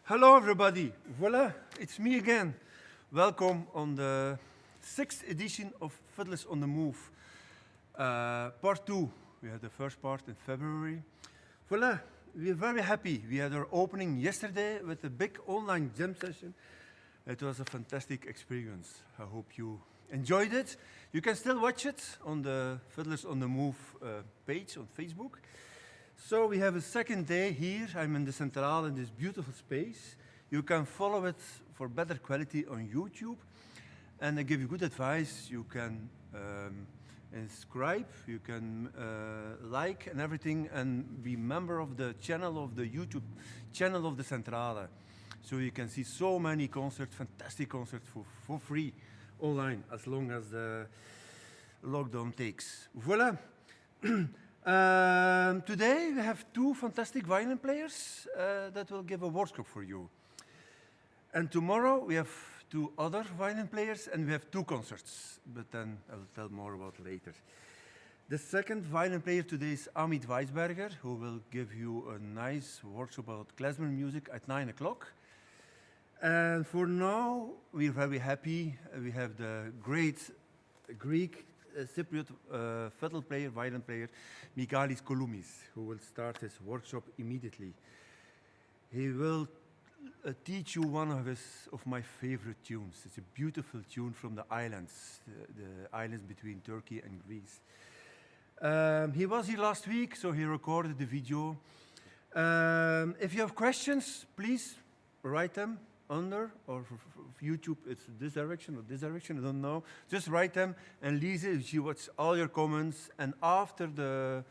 Hello everybody, voila, it's me again. Welcome on the 6th edition of Fiddlers on the Move. Part 2, we had the first part in February. Voila, we are very happy. We had our opening yesterday with a big online jam session. It was a fantastic experience. I hope you enjoyed it. You can still watch it on the Fiddlers on the Move page on Facebook. So we have a second day here. I'm in the Centraal in this beautiful space. You can follow it for better quality on YouTube. And I give you good advice. You can subscribe, you can like and everything, and be member of the channel of the YouTube channel of the Centrale. So you can see so many concerts, fantastic concerts for free online, as long as the lockdown takes. Voila. Today we have two fantastic violin players that will give a workshop for you. And tomorrow we have two other violin players and we have two concerts, but then I will tell more about later. The second violin player today is Amit Weisberger, who will give you a nice workshop about klezmer music at 9 o'clock. And for now, we're very happy. We have the great Greek Cypriot fiddle player, violin player, Michalis Kouloumis, who will start his workshop immediately. He will teach you one of my favorite tunes. It's a beautiful tune from the islands, the islands between Turkey and Greece. He was here last week, so he recorded the video. If you have questions, please write them under, or for YouTube, it's this direction or this direction, I don't know. Just write them, and Lise, she watches all your comments, and after the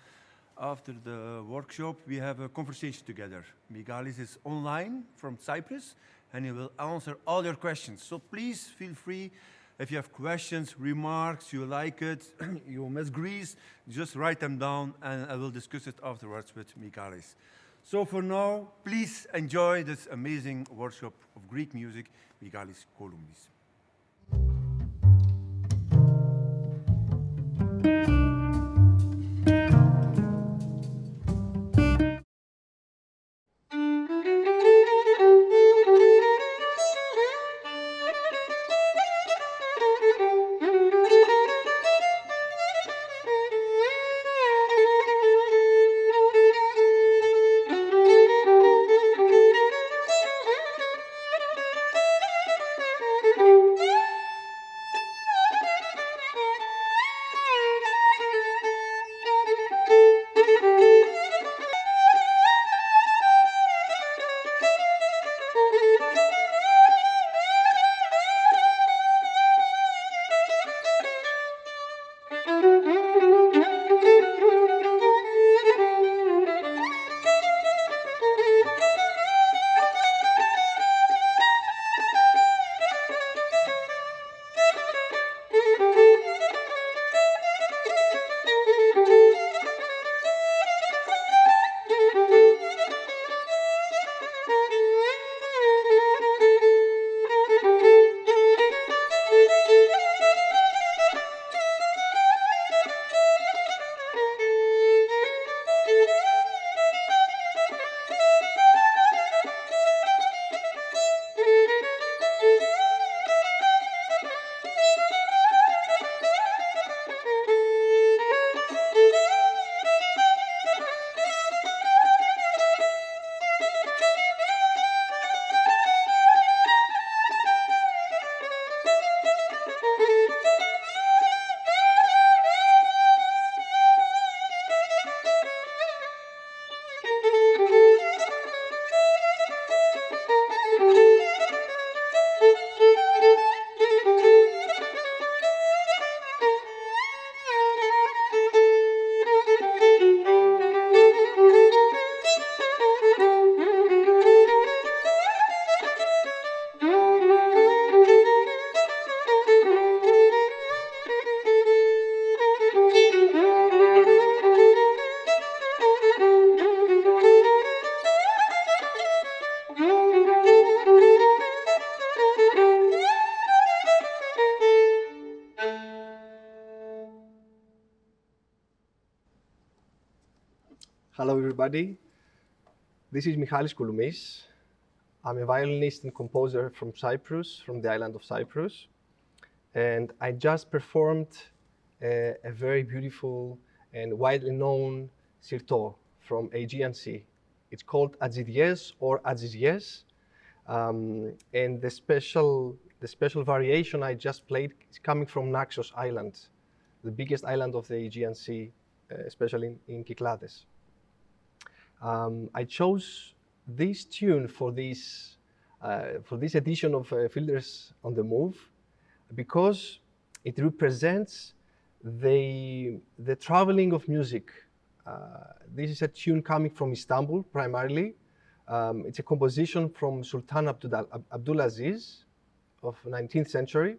workshop, we have a conversation together. Michalis is online from Cyprus, and he will answer all your questions. So please feel free, if you have questions, remarks, you like it, you miss Greece, just write them down, and I will discuss it afterwards with Michalis. So for now, please enjoy this amazing workshop of Greek music, Michalis Kouloumis. Hello everybody, this is Michalis Kouloumis. I'm a violinist and composer from Cyprus, from the island of Cyprus. And I just performed a very beautiful and widely known sirto from Aegean Sea. It's called Agidies or Agidies. And the special variation I just played is coming from Naxos Island, the biggest island of the Aegean Sea, especially in Cyclades. I chose this tune for this edition of Fiddlers on the Move because it represents the traveling of music. This is a tune coming from Istanbul primarily. It's a composition from Sultan Abdulaziz of 19th century,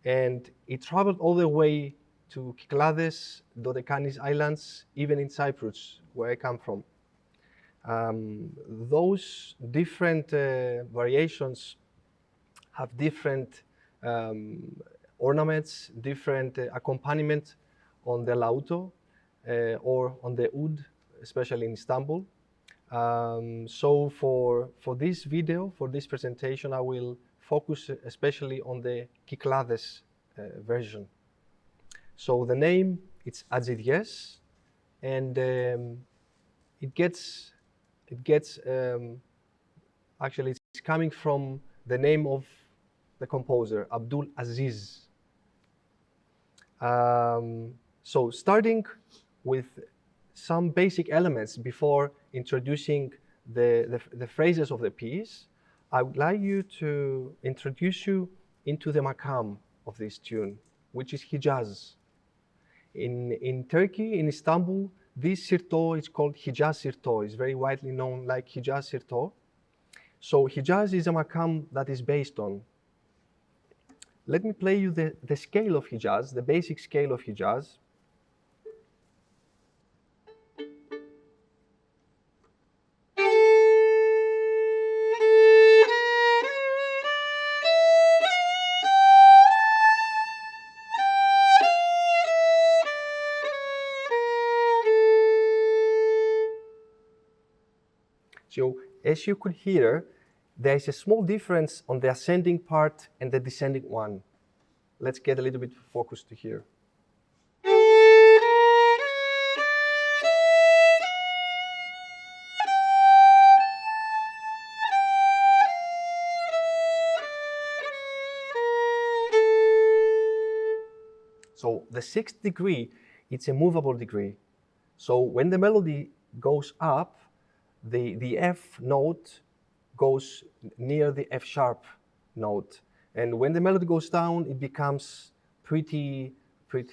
and it traveled all the way to Cyclades, Dodecanese Islands, even in Cyprus, where I come from. Those different variations have different ornaments, different accompaniment on the lauto or on the oud, especially in Istanbul. So for this video, for this presentation, I will focus especially on the Cyclades version. So the name, it's Agidies, and actually it's coming from the name of the composer, Abdul Aziz. So starting with some basic elements before introducing the phrases of the piece, I would like to introduce you into the makam of this tune, which is Hijaz. In Turkey, in Istanbul, this sirto is called Hijaz sirto. It's very widely known like Hijaz sirto. So Hijaz is a makam that is based on. Let me play you the scale of Hijaz, the basic scale of Hijaz. So as you could hear, there is a small difference on the ascending part and the descending one. Let's get a little bit focused to here. So the sixth degree, it's a movable degree. So when the melody goes up, the F note goes near the F sharp note. And when the melody goes down, it becomes pretty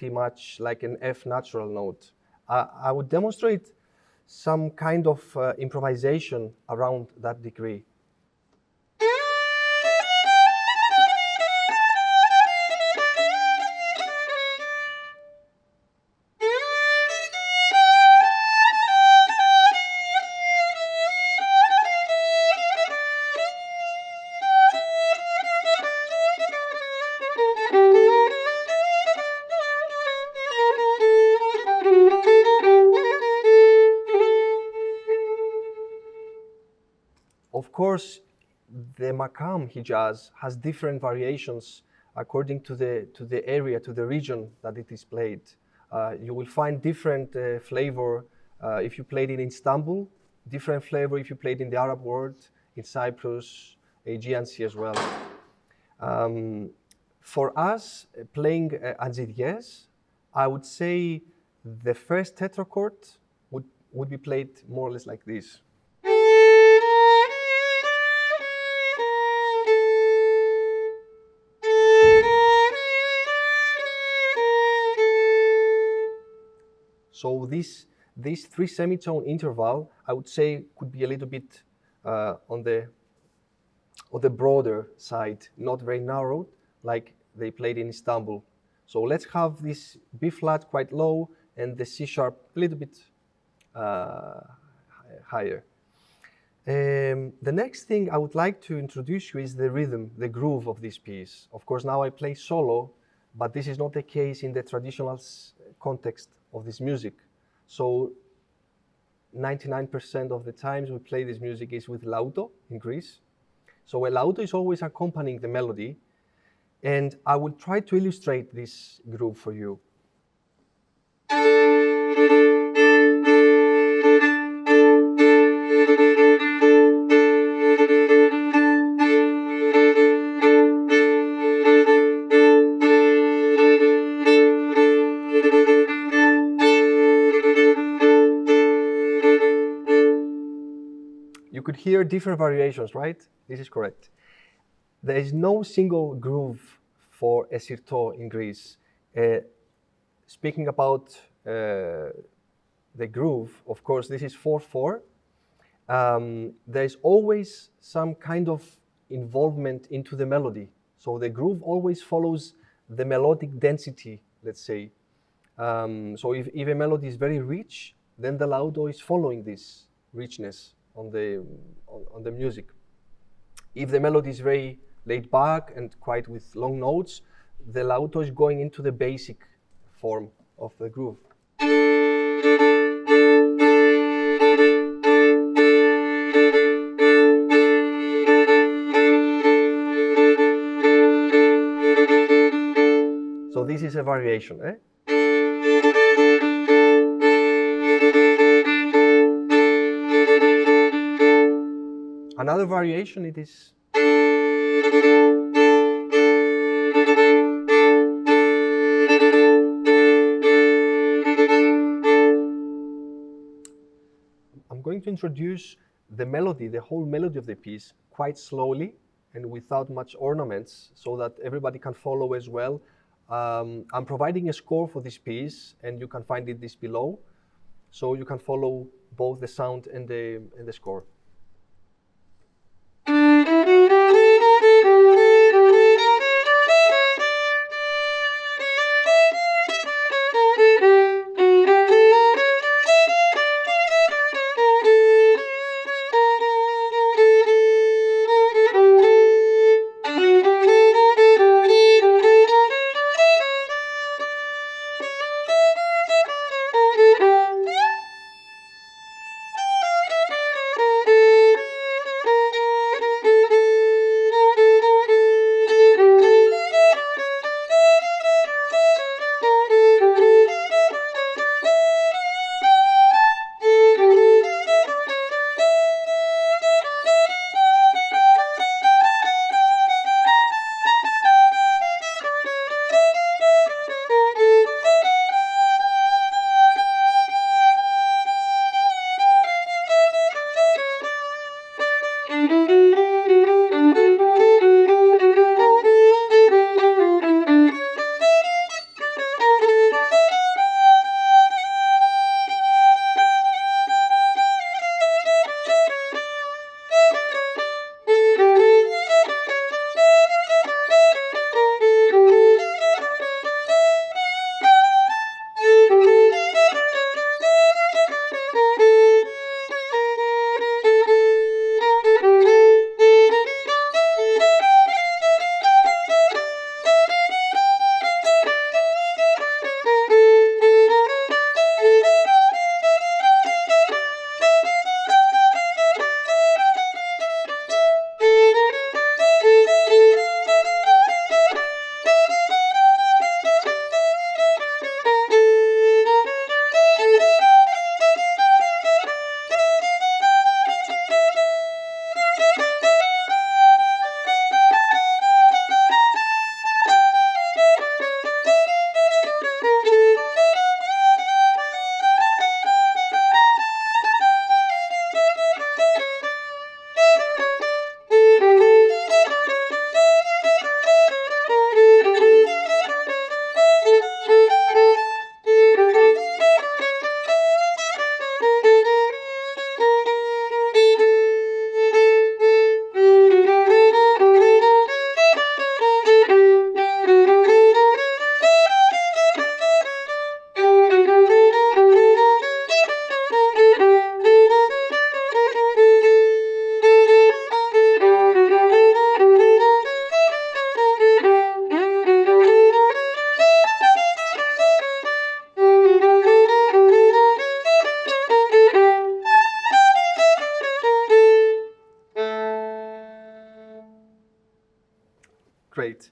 much like an F natural note. I would demonstrate some kind of improvisation around that degree. Of course, the makam Hijaz has different variations according to the area, to the region that it is played. You will find different flavor if you played it in Istanbul, different flavor if you played in the Arab world, in Cyprus, Aegean Sea as well. For us, playing Agidies, I would say the first tetrachord would be played more or less like this. So this three semitone interval, I would say, could be a little bit on the broader side, not very narrow, like they played in Istanbul. So let's have this B flat quite low and the C sharp a little bit higher. The next thing I would like to introduce you is the rhythm, the groove of this piece. Of course, now I play solo, but this is not the case in the traditional context of this music. So 99% of the times we play this music is with lauto in Greece, So a laudo is always accompanying the melody, and I will try to illustrate this groove for you. You could hear different variations, right? This is correct. There is no single groove for a sirto in Greece. Speaking about the groove, of course, this is 4/4. There is always some kind of involvement into the melody. So the groove always follows the melodic density, let's say. So if a melody is very rich, then the laudo is following this richness on the music. If the melody is very laid back and quite with long notes, the laudo is going into the basic form of the groove. So this is a variation, eh? Another variation, it is. I'm going to introduce the melody, the whole melody of the piece, quite slowly and without much ornaments, so that everybody can follow as well. I'm providing a score for this piece, and you can find this below, so you can follow both the sound and the score. great.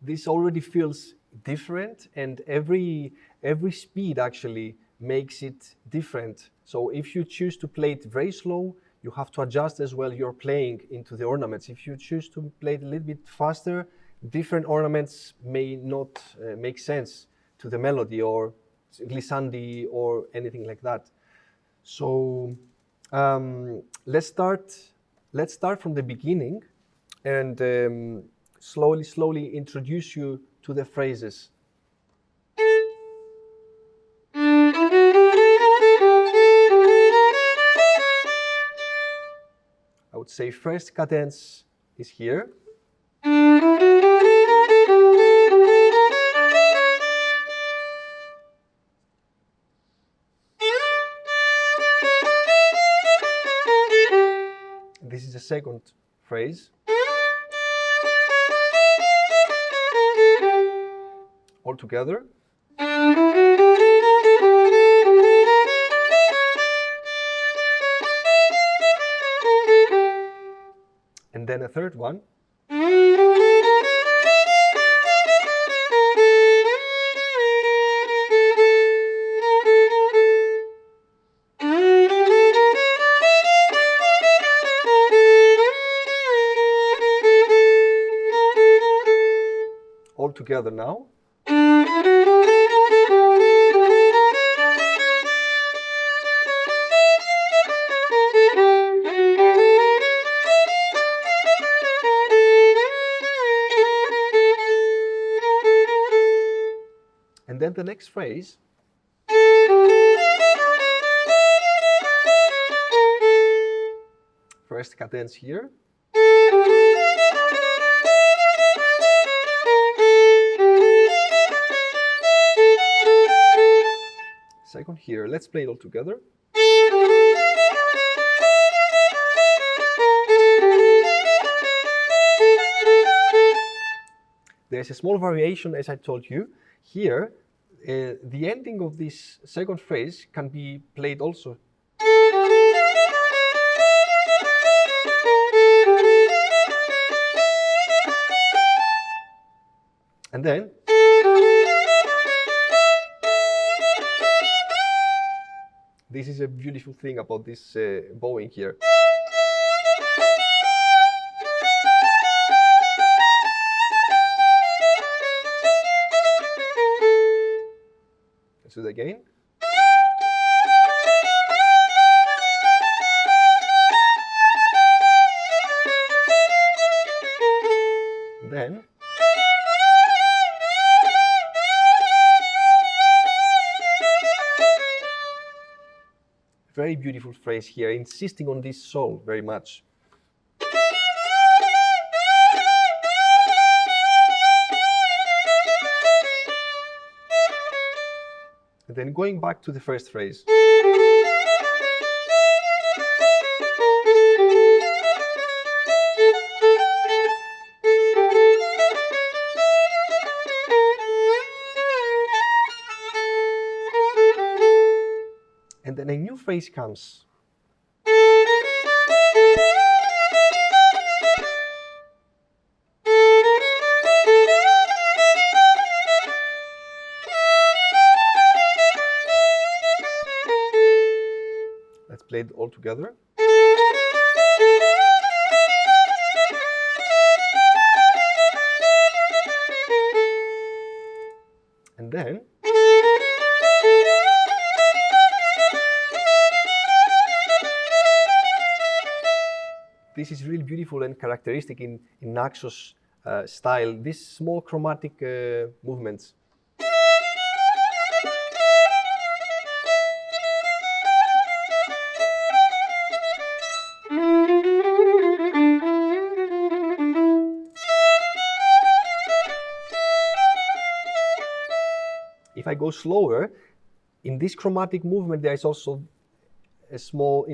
This already feels different, and every speed actually makes it different. So if you choose to play it very slow, you have to adjust as well your playing into the ornaments. If you choose to play it a little bit faster, different ornaments may not make sense to the melody or glissandi or anything like that. So let's start from the beginning and slowly introduce you to the phrases. I would say first cadence is here. This is the second phrase. All together. And then a third one. All together now. And then the next phrase. First cadence here. Second here. Let's play it all together. There's a small variation, as I told you. Here, the ending of this second phrase can be played also. And then this is a beautiful thing about this bowing here. Let's do it again. Then very beautiful phrase here, insisting on this soul very much. And then going back to the first phrase. And then a new phrase comes. Let's play it all together. And then this is really beautiful and characteristic in Naxos style, these small chromatic movements. If I go slower, in this chromatic movement there is also a small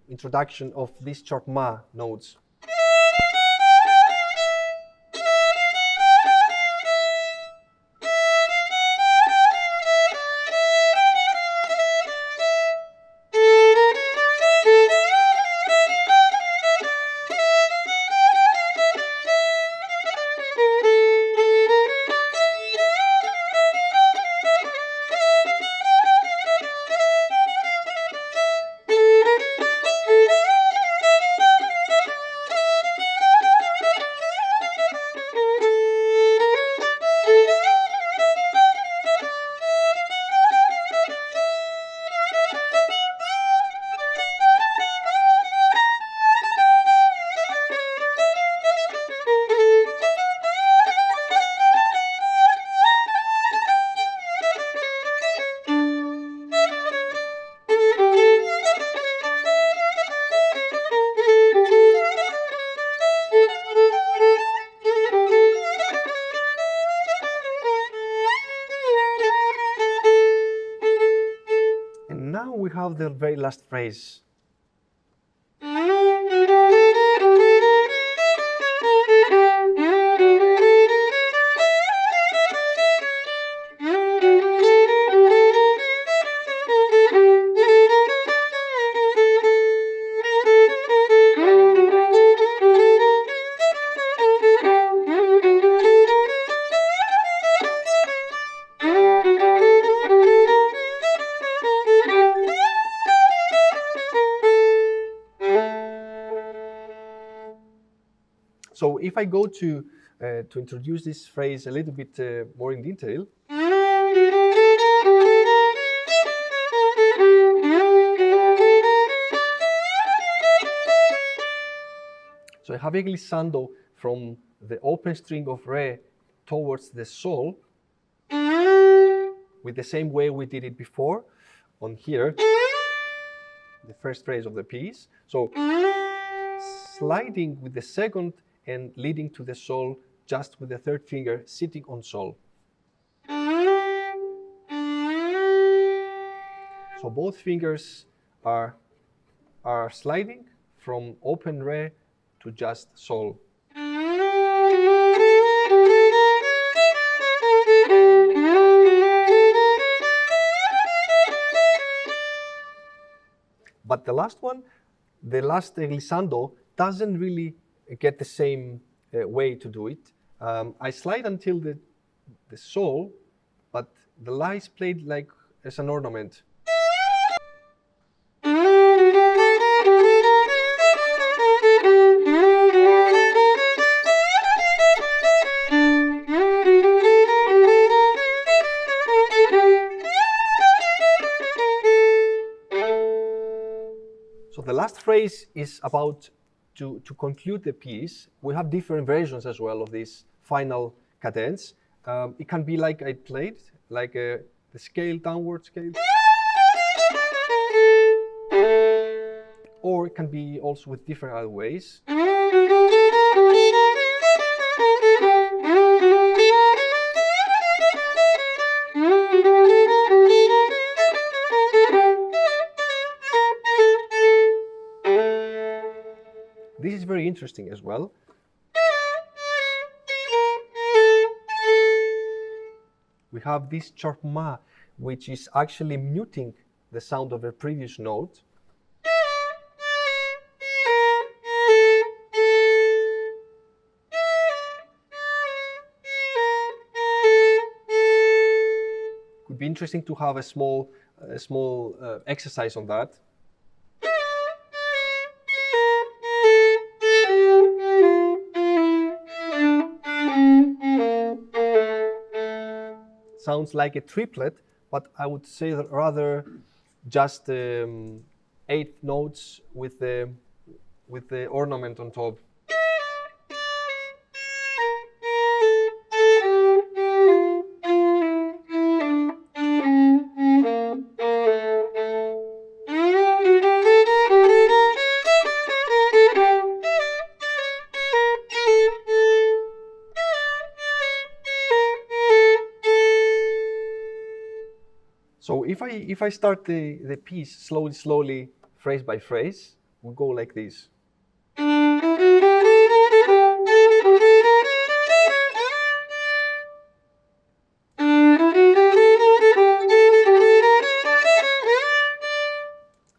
introduction of these short ma notes. have the very last phrase. So if I go to introduce this phrase a little bit more in detail, so I have a glissando from the open string of re towards the sol, with the same way we did it before on here, the first phrase of the piece. So sliding with the second and leading to the sol just with the third finger sitting on sol. So both fingers are sliding from open re to just sol. But the last one, the last glissando, doesn't really get the same way to do it. I slide until the sol, but the la is played like as an ornament. So the last phrase is about to conclude the piece. We have different versions as well of this final cadence. It can be like I played, like the scale, downward scale. Or it can be also with different other ways. This is very interesting as well. We have this sharp ma, which is actually muting the sound of a previous note. Could be interesting to have a small exercise on that. Sounds like a triplet, but I would say that rather just 8 notes with the ornament on top. So if I start the piece slowly, phrase by phrase, we'll go like this.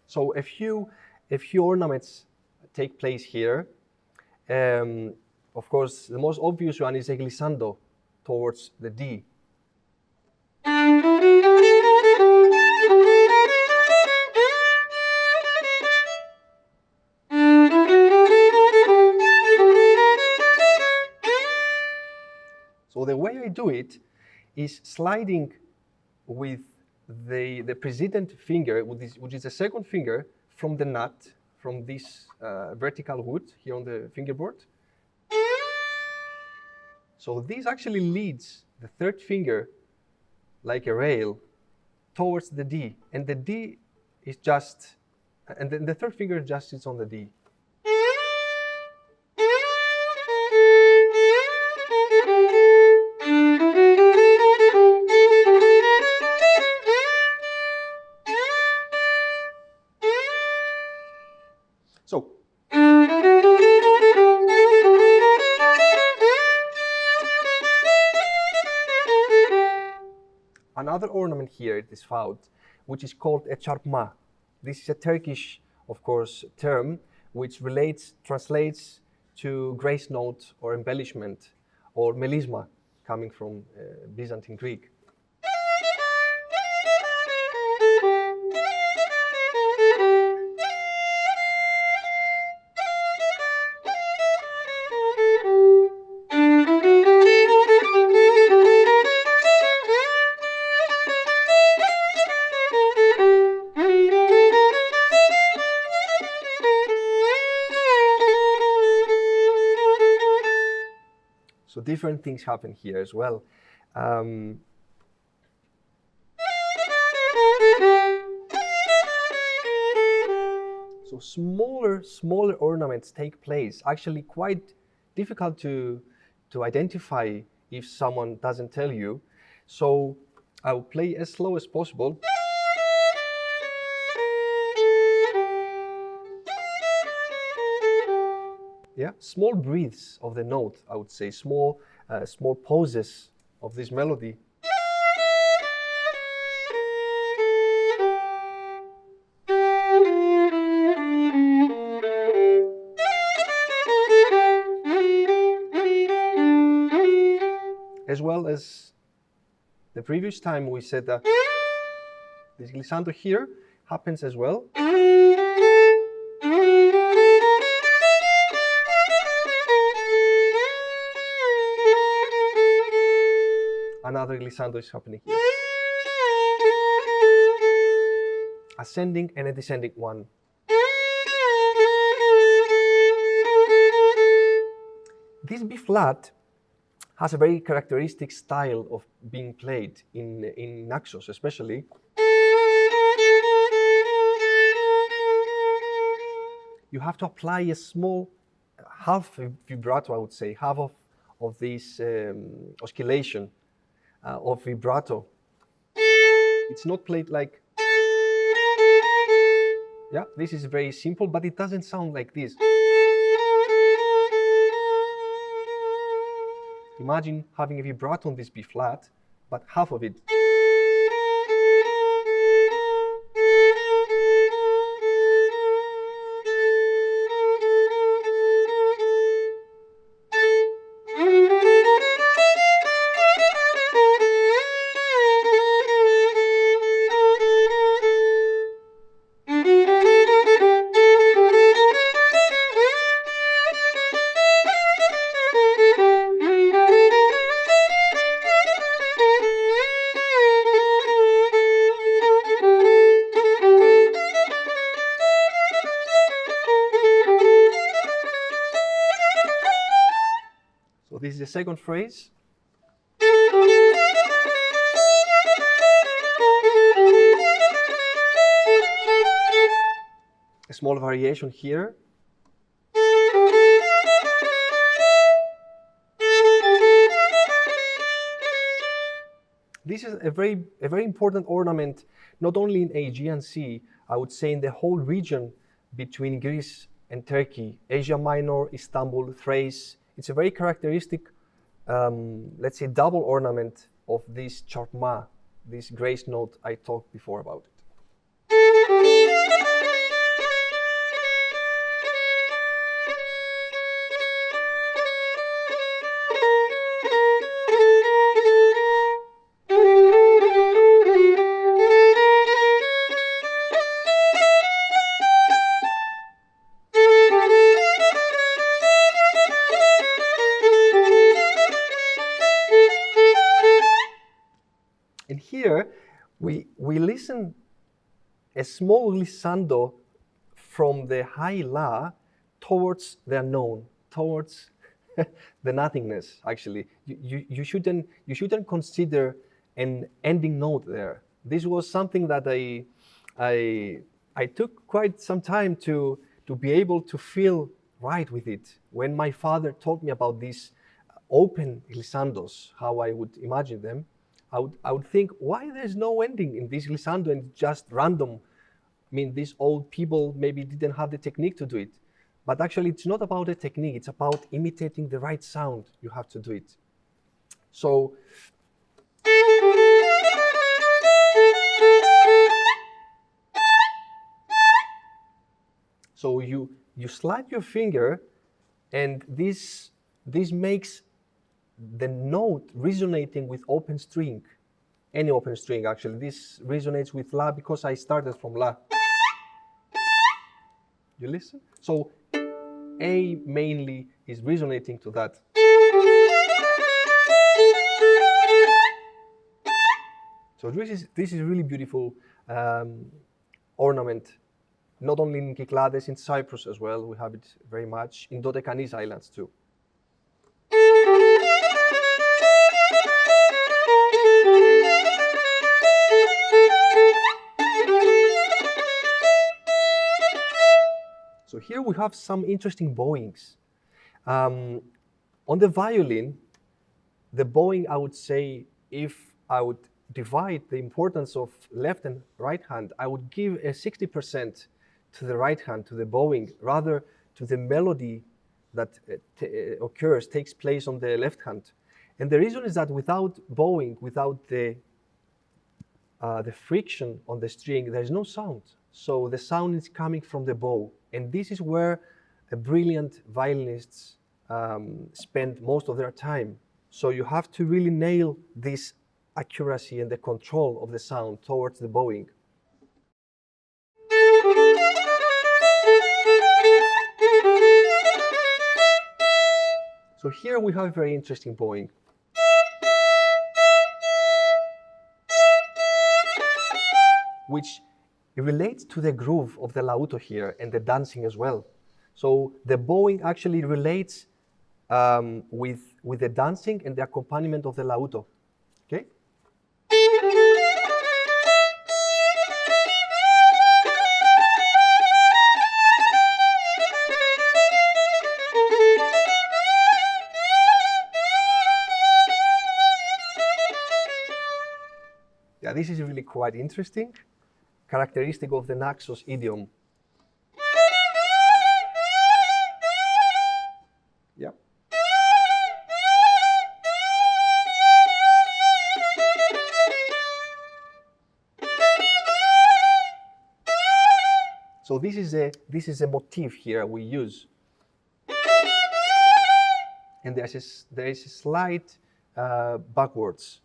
So a few ornaments take place here. Of course, the most obvious one is a glissando towards the D. So the way I do it is sliding with the precedent finger, which is the second finger, from the nut, from this vertical wood here on the fingerboard. So this actually leads the third finger, like a rail, towards the D. And the D is just, and then the third finger just sits on the D. another ornament here, it is found, which is called a çarpma. This is a Turkish, of course, term, which translates to grace note or embellishment, or melisma, coming from Byzantine Greek. So different things happen here as well. So smaller ornaments take place. Actually, quite difficult to identify if someone doesn't tell you. So I'll play as slow as possible. Yeah, small breaths of the note, I would say, small pauses of this melody. As well as the previous time we said that this glissando here happens as well. Another glissando is happening here. Ascending and a descending one. This B flat has a very characteristic style of being played in Naxos especially. You have to apply a small half vibrato, I would say, half of this oscillation of vibrato. It's not played like, yeah, this is very simple, but it doesn't sound like this. Imagine having a vibrato on this B flat, but half of it. So this is the second phrase. A small variation here. This is a very important ornament, not only in Aegean Sea, I would say in the whole region between Greece and Turkey, Asia Minor, Istanbul, Thrace. It's a very characteristic, let's say, double ornament of this çarpma, this grace note I talked before about it. And here we listen a small glissando from the high La towards the unknown, towards the nothingness. Actually, you shouldn't consider an ending note there. This was something that I took quite some time to be able to feel right with it. When my father told me about these open glissandos, how I would imagine them, I would think, why there's no ending in this glissando and just random? I mean, these old people maybe didn't have the technique to do it. But actually, it's not about the technique. It's about imitating the right sound. You have to do it. So So you slide your finger, and this makes the note resonating with open string, any open string actually. This resonates with La because I started from La. You listen? So A mainly is resonating to that. So this is really beautiful ornament, not only in Kyklades, in Cyprus as well. We have it very much in Dodecanese Islands too. So here we have some interesting bowings. On the violin, the bowing, I would say, if I would divide the importance of left and right hand, I would give a 60% to the right hand, to the bowing, rather to the melody that takes place on the left hand. And the reason is that without bowing, without the friction on the string, there is no sound. So the sound is coming from the bow. And this is where brilliant violinists spend most of their time. So you have to really nail this accuracy and the control of the sound towards the bowing. So here we have a very interesting bowing. Which relates to the groove of the lauto here and the dancing as well. So the bowing actually relates with the dancing and the accompaniment of the lauto. Okay? Yeah, this is really quite interesting, characteristic of the Naxos idiom. Yeah. So this is a motif here we use, and there is a slight backwards.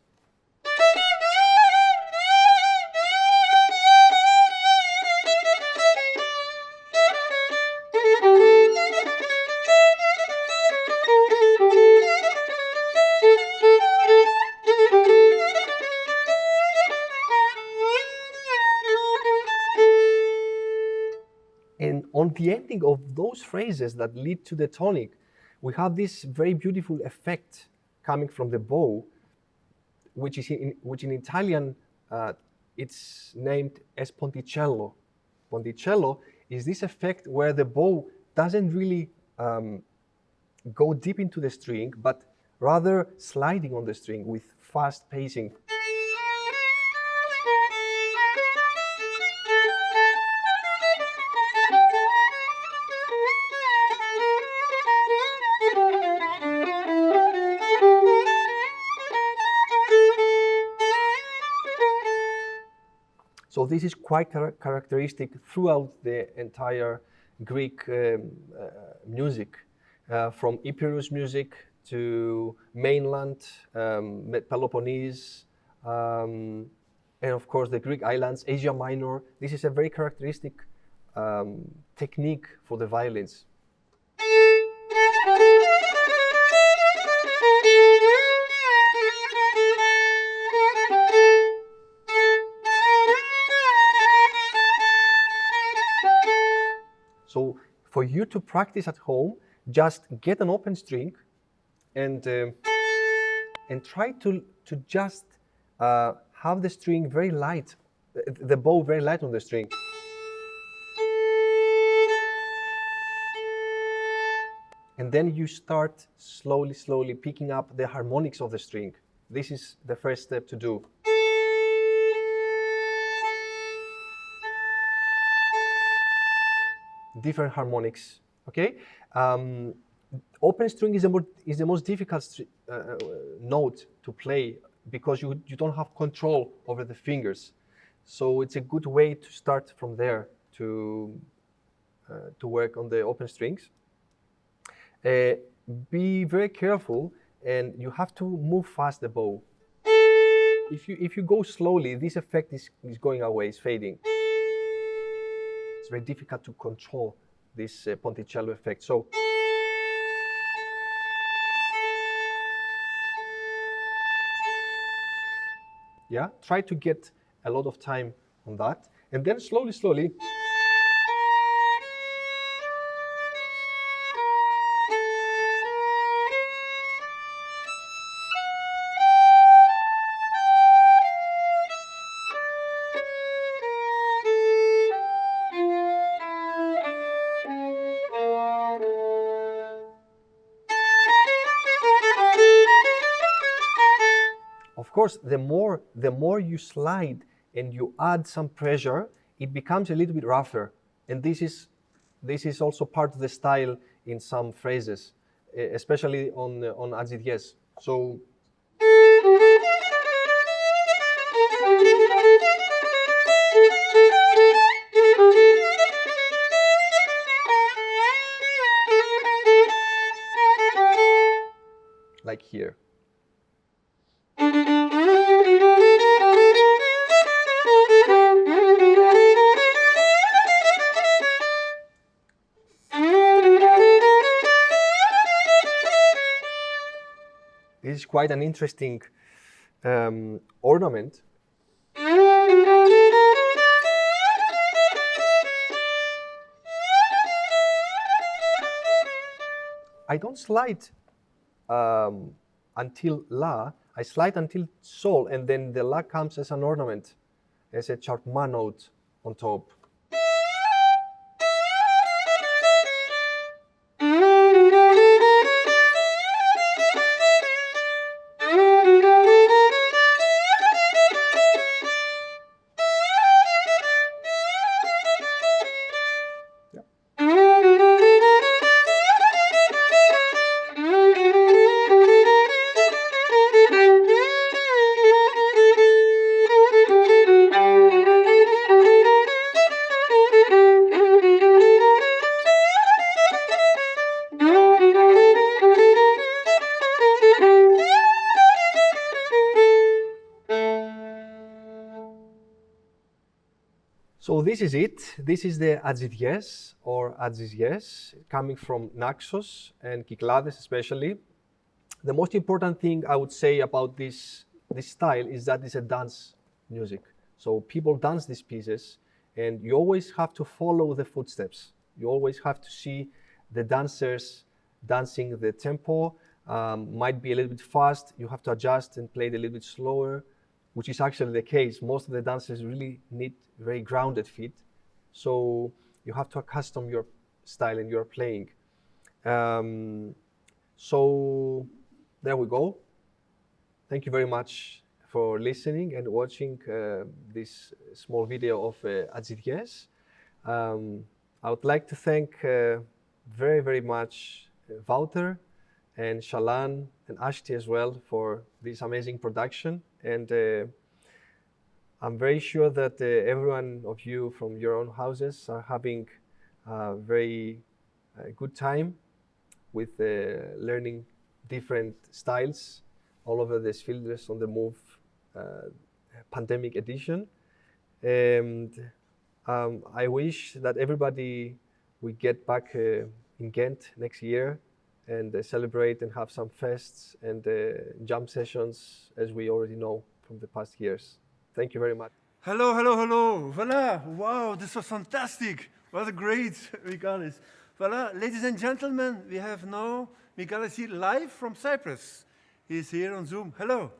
And on the ending of those phrases that lead to the tonic, we have this very beautiful effect coming from the bow, which in Italian it's named as ponticello. Ponticello is this effect where the bow doesn't really go deep into the string, but rather sliding on the string with fast pacing. So this is quite characteristic throughout the entire Greek music, from Epirus music to mainland, Peloponnese, and of course the Greek islands, Asia Minor. This is a very characteristic technique for the violins. So for you to practice at home, just get an open string and try to just have the string very light, the bow very light on the string. And then you start slowly picking up the harmonics of the string. This is the first step to do. Different harmonics, okay? Open string is the most difficult note to play because you don't have control over the fingers. So it's a good way to start from there to to work on the open strings. Be very careful, and you have to move fast the bow. If you go slowly, this effect is going away, it's fading. It's very difficult to control this ponticello effect. So yeah, try to get a lot of time on that, and then slowly. Of course, the more you slide and you add some pressure, it becomes a little bit rougher. And this is also part of the style in some phrases, especially on adzidies. So like here. This is quite an interesting ornament. I don't slide until La, I slide until Sol, and then the La comes as an ornament, as a chartma note on top. So this is it. This is the adzidies or adzizies coming from Naxos and Kyklades especially. The most important thing I would say about this style is that it's a dance music. So people dance these pieces, and you always have to follow the footsteps. You always have to see the dancers dancing the tempo. Might be a little bit fast. You have to adjust and play it a little bit slower, which is actually the case. Most of the dancers really need very grounded feet. So you have to accustom your style and your playing. So there we go. Thank you very much for listening and watching this small video of adzidies. I would like to thank very, very much Wouter and Shalan and Ashti as well for this amazing production. And I'm very sure that every one of you from your own houses are having a very good time with learning different styles all over this Fiddlers on the Move pandemic edition. And I wish that everybody will get back in Ghent next year and celebrate and have some fests and jam sessions as we already know from the past years. Thank you very much. Hello, hello, hello. Voilà. Wow, this was fantastic. What a great Michalis. Voilà, ladies and gentlemen, we have now Michalis here live from Cyprus. He's here on Zoom. Hello.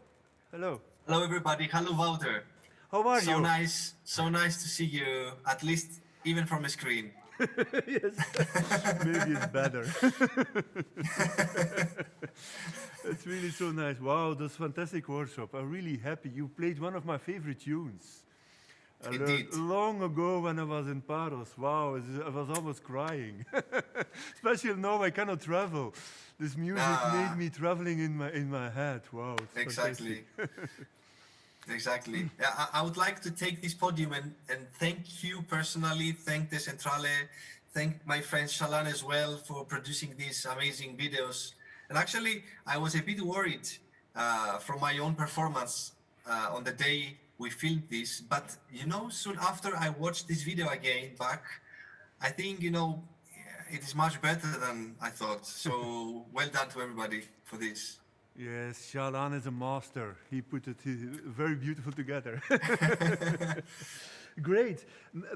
Hello. Hello, everybody. Hello, Wouter. How are you? So nice to see you, at least even from a screen. Yes, maybe it's better. It's really so nice. Wow, that's fantastic workshop. I'm really happy. You played one of my favorite tunes. I learned long ago when I was in Paros. Wow, I was almost crying. Especially now I cannot travel. This music made me traveling in my head. Wow, it's exactly. Fantastic. Exactly. I would like to take this podium and thank you personally, thank the Centrale, thank my friend Shalan as well for producing these amazing videos. And actually, I was a bit worried from my own performance on the day we filmed this. But, you know, soon after I watched this video again back, I think, you know, it is much better than I thought. So well done to everybody for this. Yes, Shalan is a master. He put it very beautiful together. Great.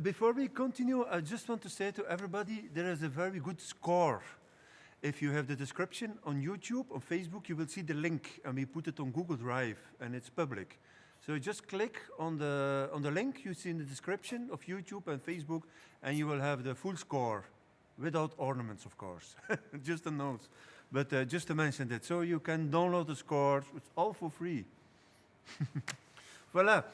Before we continue, I just want to say to everybody, there is a very good score. If you have the description on YouTube, on Facebook, you will see the link, and we put it on Google Drive, and it's public. So just click on the link you see in the description of YouTube and Facebook, and you will have the full score, without ornaments, of course. Just a note. But just to mention that, so you can download the score. It's all for free. Voilà.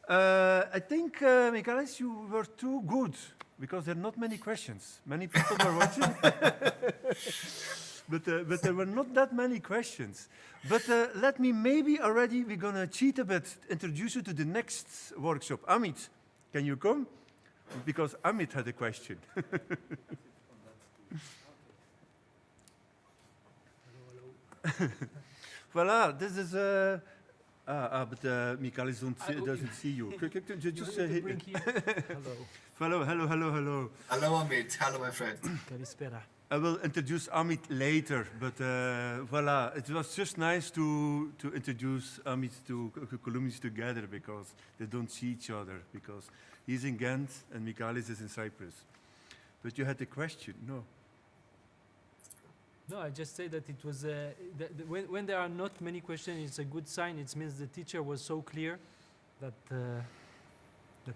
I think, Michalis, you were too good, because there are not many questions. Many people are watching. but there were not that many questions. But let me maybe already, we're going to cheat a bit, introduce you to the next workshop. Amit, can you come? Because Amit had a question. Voilà, this is but Michalis doesn't see you. Just say hello. Hello. Hello, Amit. Hello, my friend. Kalispera. I will introduce Amit later, but voilà, it was just nice to introduce Amit to Kouloumis together, because they don't see each other, because he's in Ghent and Michalis is in Cyprus. But you had a question, no? No, I just say that it was when there are not many questions, it's a good sign. It means the teacher was so clear that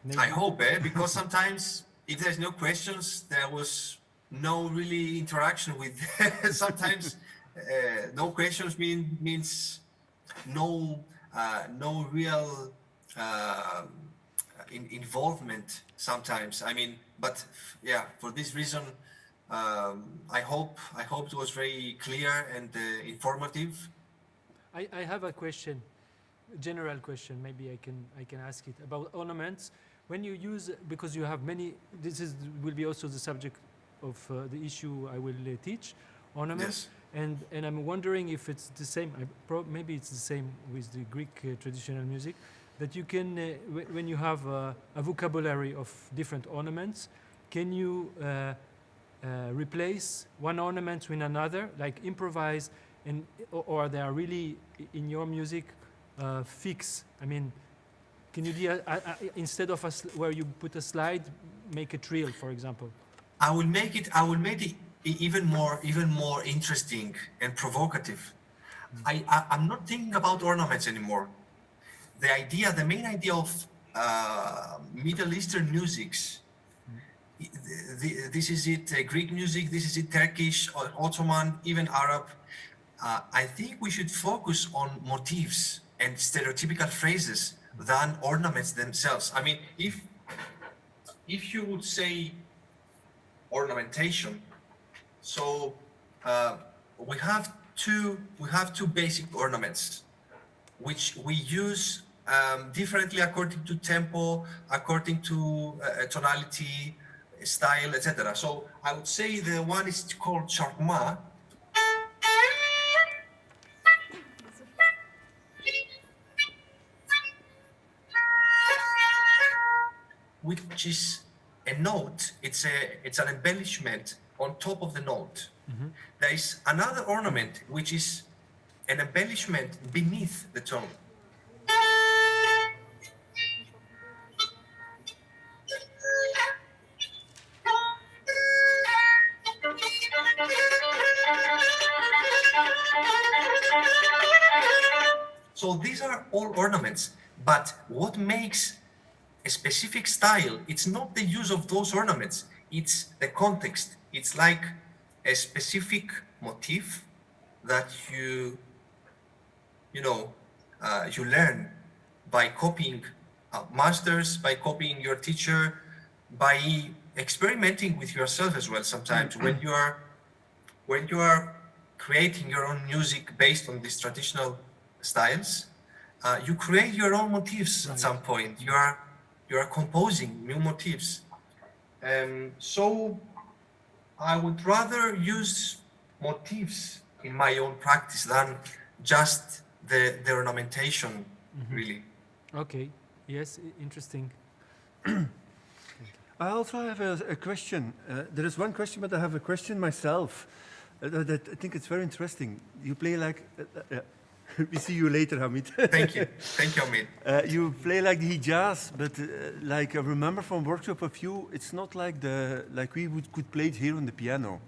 maybe I hope, because sometimes if there's no questions, there was no really interaction with. Sometimes no questions means no real involvement. Sometimes, I mean, but yeah, for this reason. I hope it was very clear and informative. I have a question, a general question. Maybe I can ask it about ornaments. When you use, because you have many, will be also the subject of the issue I will teach, ornaments. Yes. And I'm wondering if it's the same. Maybe it's the same with the Greek traditional music, that you can when you have a vocabulary of different ornaments, can you replace one ornament with another, like improvise, or they are really in your music fix? I mean, can you do instead of where you put a slide, make a trill, for example? I will make it even more interesting and provocative. I'm not thinking about ornaments anymore. The main idea of Middle Eastern musics. This is it, Greek music, this is it, Turkish, or Ottoman, even Arab. I think we should focus on motifs and stereotypical phrases than ornaments themselves. I mean, if you would say ornamentation, so we have two basic ornaments, which we use differently according to tempo, according to tonality, style, etc. So I would say the one is called charma, which is a note. It's an embellishment on top of the note. Mm-hmm. There is another ornament which is an embellishment beneath the tone. So these are all ornaments, but what makes a specific style, it's not the use of those ornaments, it's the context. It's like a specific motif that you learn by copying masters, by copying your teacher, by experimenting with yourself as well sometimes. When you are creating your own music based on these traditional styles, you create your own motifs at some point. You are composing new motifs. So I would rather use motifs in my own practice than just the ornamentation, really. Okay. Yes. Interesting. I also have a question. There is one question, but I have a question myself. That I think it's very interesting. You play like. We see you later, Hamid. Thank you. Thank you, Hamid. You play like the Hijaz, but like I remember from workshop of you, it's not like we could play it here on the piano.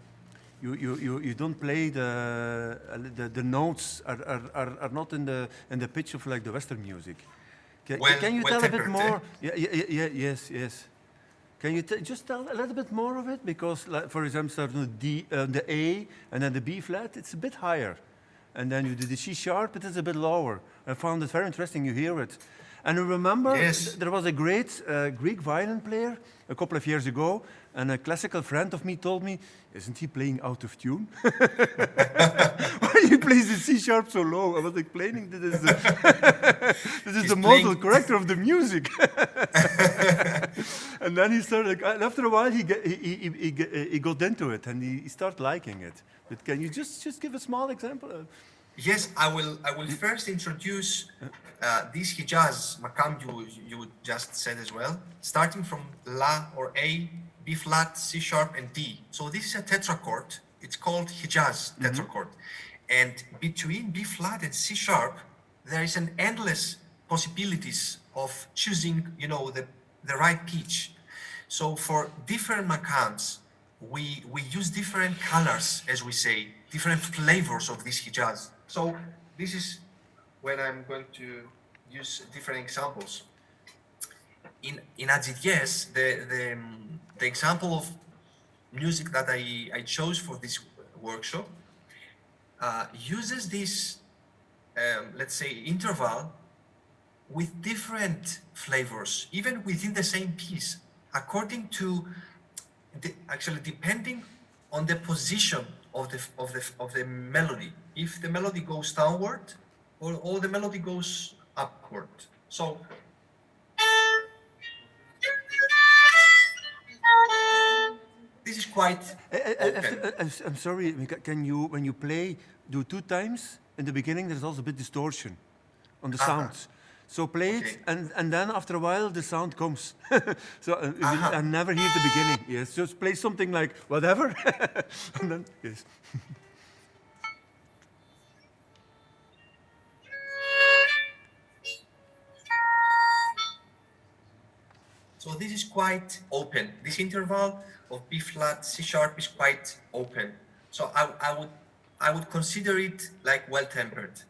You don't play the notes are not in the pitch of like the Western music. Can you tell a bit more? Yes. Can you just tell a little bit more of it? Because, like, for example, starting with the A and then the B flat, it's a bit higher. And then you do the C sharp, it is a bit lower. I found it very interesting, you hear it. And I remember there was a great Greek violin player a couple of years ago, and a classical friend of me told me, isn't he playing out of tune? Why he plays the C sharp so low? I was explaining this is the modal character of the music. And then he started, after a while he got into it and he started liking it. But can you just give a small example? Yes, I will first introduce this Hijaz makam you just said as well, starting from La or A, B flat, C sharp, and D. So this is a tetrachord. It's called Hijaz tetrachord. And between B flat and C sharp, there is an endless possibilities of choosing, the right pitch. So for different makams, we use different colors, as we say, different flavors of this Hijaz. So this is when I'm going to use different examples. In Aegean, the example of music that I chose for this workshop uses this, let's say, interval with different flavors, even within the same piece, according to actually depending on the position of the melody. If the melody goes downward or the melody goes upward. So this is quite open. I'm sorry, can you, when you play, do 2 times? In the beginning, there's also a bit distortion on the sounds. So play it, and then after a while, the sound comes. So I never hear the beginning. Yes, just play something like whatever, and then, yes. So this is quite open. This interval of B flat, C sharp is quite open. So I would consider it like well-tempered.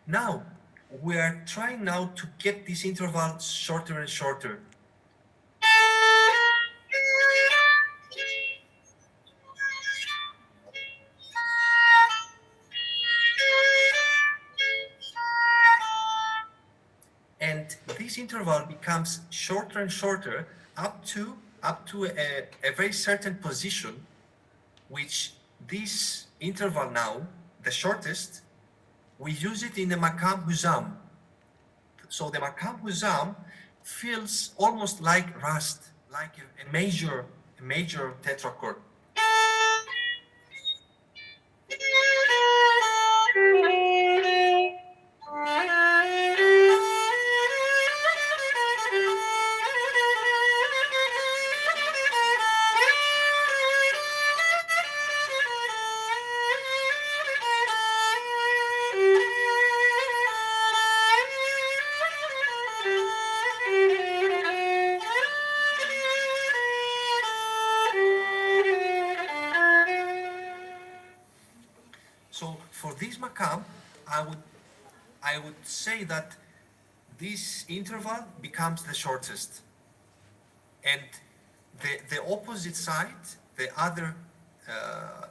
Now, we are trying now to get this interval shorter and shorter. And this interval becomes shorter and shorter up to a very certain position, which this interval now, the shortest, we use it in the makam huzam. So the makam huzam feels almost like rust, like a major tetrachord. So for this makam, I would say that this interval becomes the shortest, and the opposite side, the other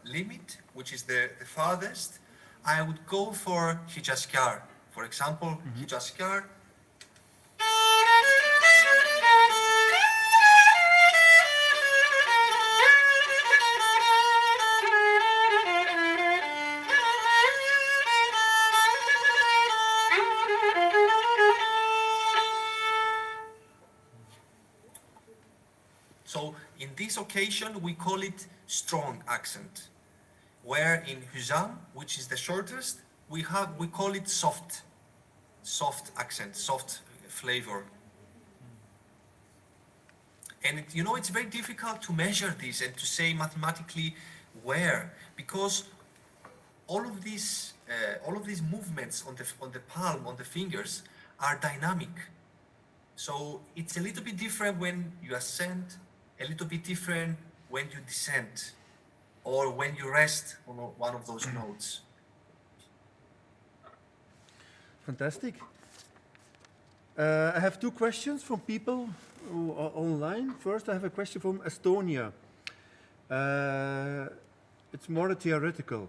limit, which is the farthest, I would go for Hijaskar. For example, Hijaskar. So in this occasion, we call it strong accent. Where in Huzam, which is the shortest, we call it soft accent, soft flavor. And it's very difficult to measure this and to say mathematically where, because all of these movements on the palm, on the fingers, are dynamic. So it's a little bit different when you ascend, a little bit different when you descend, or when you rest on one of those notes. Fantastic. I have two questions from people who are online. First, I have a question from Estonia. It's more theoretical,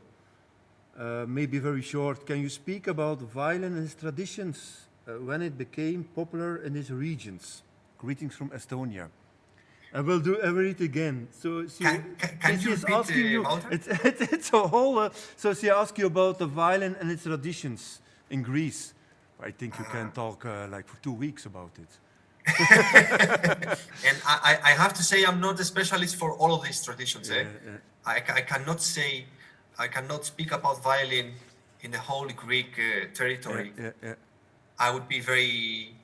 maybe very short. Can you speak about violin and its traditions when it became popular in these regions? Greetings from Estonia. I will do it again. So can you repeat, Walter? It's a whole. So she asked you about the violin and its traditions in Greece. I think you can talk like for 2 weeks about it. And I have to say, I'm not a specialist for all of these traditions. Yeah. I cannot speak about violin in the whole Greek territory. Yeah. I would be very,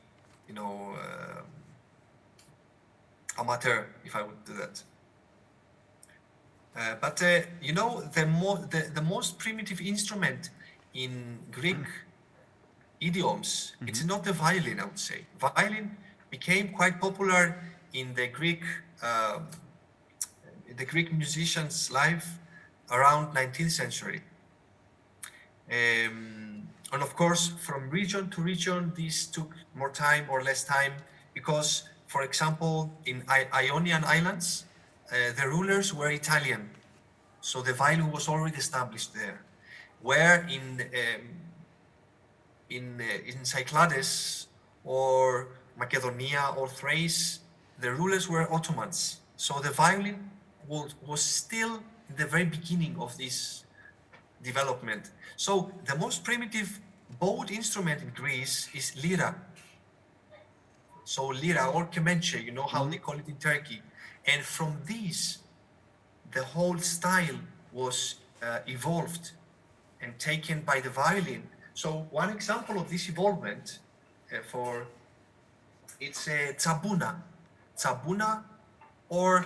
amateur if I would do that. But the most primitive instrument in Greek idioms, it's not the violin, I would say. Violin became quite popular in the Greek musicians' life around 19th century. And of course, from region to region, this took more time or less time because, for example, in Ionian Islands, the rulers were Italian, so the violin was already established there. Where in Cyclades or Macedonia or Thrace, the rulers were Ottomans. So the violin was still in the very beginning of this development. So the most primitive bowed instrument in Greece is lira. So lira or kemençe, you know how they call it in Turkey. And from this, the whole style was evolved and taken by the violin. So one example of this evolvement it's tsabuna, or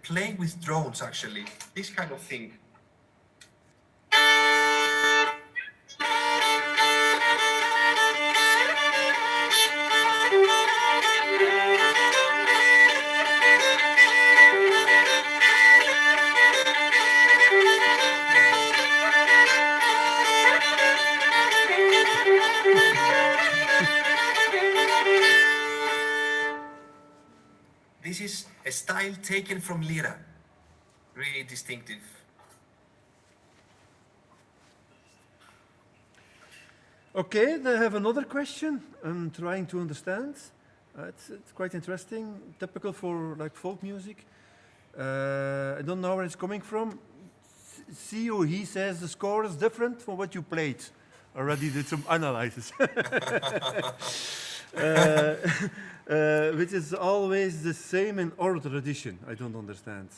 playing with drones, actually, this kind of thing. This is a style taken from lira, really distinctive. Okay, I have another question. I'm trying to understand. It's quite interesting, typical for like folk music. I don't know where it's coming from. She or he says the score is different from what you played. Already did some analysis. Which is always the same in our tradition. I don't understand.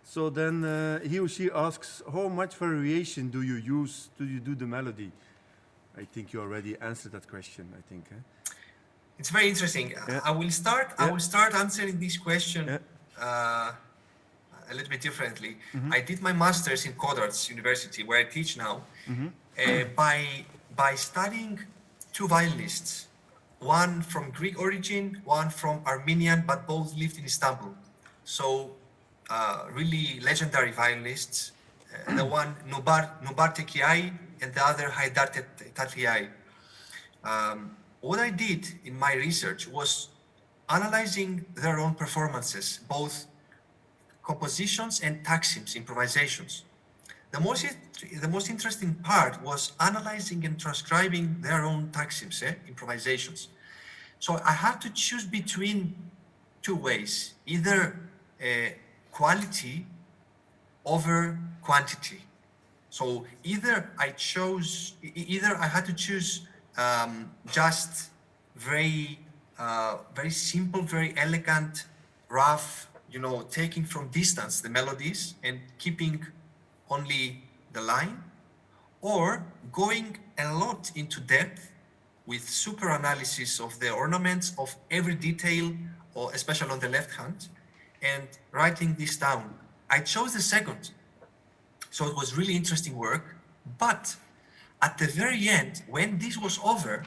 So then he or she asks, how much variation do you use to do the melody? I think you already answered that question, I think. It's very interesting. Yeah. I will start answering this question Yeah. a little bit differently. I did my master's in Rotterdams University, where I teach now, by studying two violinists, one from Greek origin, one from Armenian, but both lived in Istanbul. So really legendary violinists. The one Nubar Tekiai and the other Haydar Tatliai. What I did in my research was analyzing their own performances, both compositions and taksims, improvisations. The most interesting part was analyzing and transcribing their own taksims, improvisations. So I had to choose between two ways, either quality over quantity. So either I had to choose just very simple, very elegant, rough, taking from distance the melodies and keeping only the line, or going a lot into depth with super analysis of the ornaments of every detail, or especially on the left hand, and writing this down. I chose the second. So it was really interesting work, but at the very end, when this was over,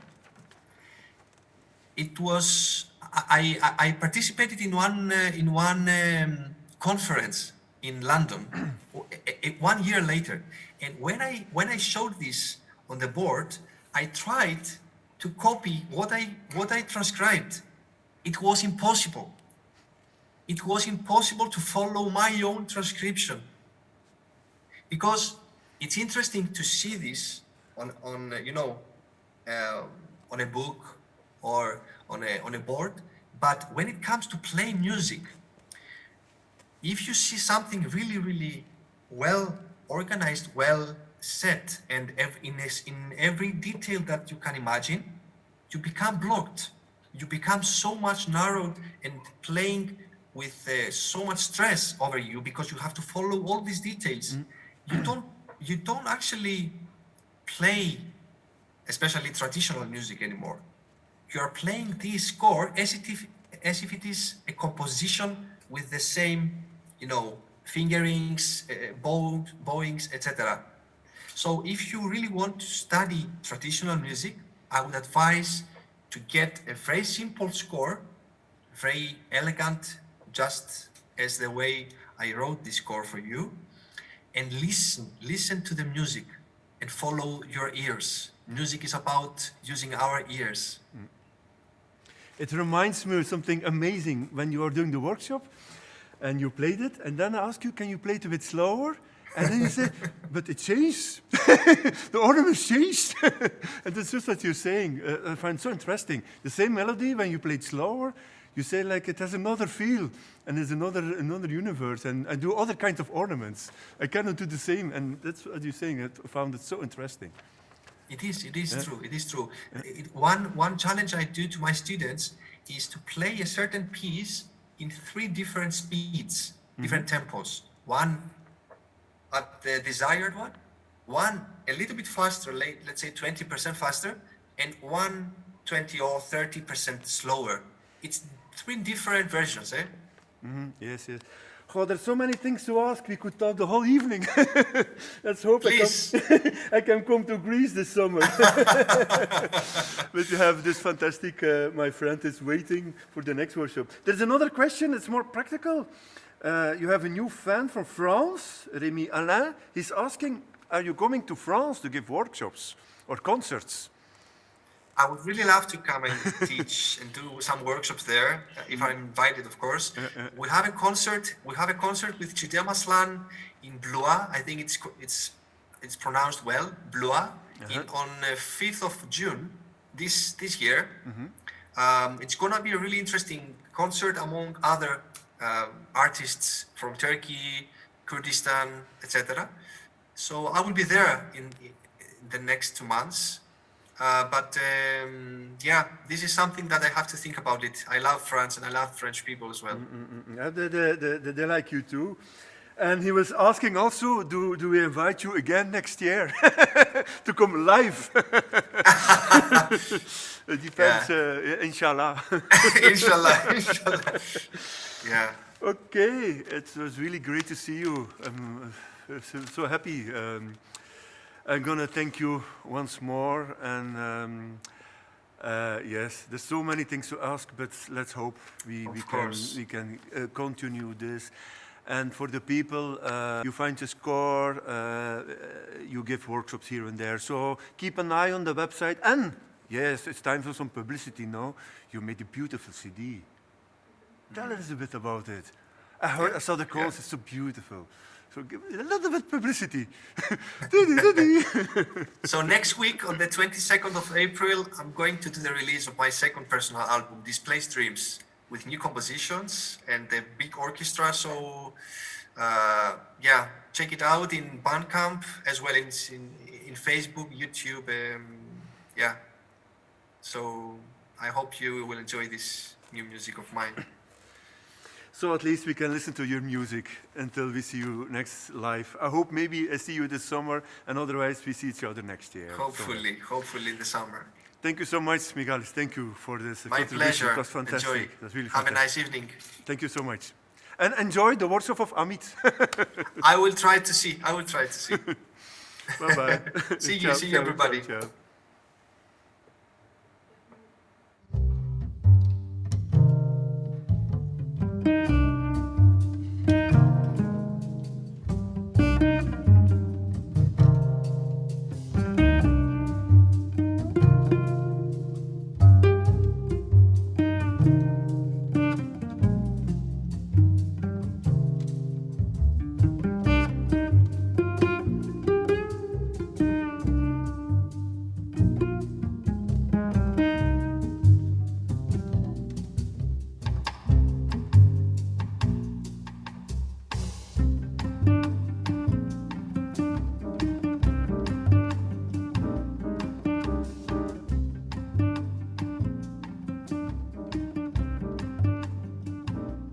it was, I participated in one conference in London 1 year later. And when I showed this on the board, I tried to copy what I transcribed. It was impossible. It was impossible to follow my own transcription, because it's interesting to see this on a book or on a board, but when it comes to playing music, if you see something really, really well organized, well set, and in every detail that you can imagine, you become blocked. You become so much narrowed and playing with so much stress over you, because you have to follow all these details. You don't actually play, especially traditional music, anymore. You are playing this score as if it is a composition with the same, fingerings, bowings, etc. So if you really want to study traditional music, I would advise to get a very simple score, very elegant, just as the way I wrote this score for you, and listen to the music and follow your ears. Music is about using our ears. It reminds me of something amazing when you are doing the workshop and you played it, and then I ask you, can you play it a bit slower? And then you say, but it changed. The ornaments changed. And that's just what you're saying. I find it so interesting. The same melody, when you play it slower, you say like it has another feel, and it's another universe, and I do other kinds of ornaments. I cannot do the same, and that's what you're saying. I found it so interesting. It is true. It is true. One challenge I do to my students is to play a certain piece in 3 different speeds, different tempos. One at the desired one a little bit faster, let's say 20% faster, and one 20 or 30% slower. It's 3 different versions, eh? Yes. Oh, there's so many things to ask. We could talk the whole evening. Let's hope I can come to Greece this summer. But you have this fantastic, my friend is waiting for the next workshop. There's another question, it's more practical. You have a new fan from France, Rémi Alain. He's asking, are you coming to France to give workshops or concerts? I would really love to come and teach and do some workshops there, if I'm invited, of course. We have a concert. We have a concert with Cigdem Aslan in Blois. I think it's pronounced well, Blois, on 5th of June this year. It's gonna be a really interesting concert among other artists from Turkey, Kurdistan, etc. So I will be there in the next 2 months. But this is something that I have to think about it. I love France and I love French people as well. Yeah, they like you too. And he was asking also, do we invite you again next year to come live? It depends, inshallah. Inshallah. Yeah. Okay, it was really great to see you. I'm so happy. I'm gonna thank you once more, and yes, there's so many things to ask, but let's hope we can continue this. And for the people, you find the score, you give workshops here and there. So keep an eye on the website. And yes, it's time for some publicity now. You made a beautiful CD. Tell us a bit about it. I saw the calls, it's so beautiful. So give a little bit publicity. So next week, on the 22nd of April, I'm going to do the release of my second personal album, Display Streams, with new compositions and a big orchestra. So check it out in Bandcamp, as well as in Facebook, YouTube. So I hope you will enjoy this new music of mine. So at least we can listen to your music until we see you next live. I hope maybe I see you this summer, and otherwise we see each other next year. Hopefully in the summer. Thank you so much, Michalis. Thank you for this My contribution. pleasure. It was fantastic. Enjoy. It was really Have fantastic. a nice evening. Thank you so much. And enjoy the workshop of Amit. I will try to see. Bye-bye. See you everybody. Ciao.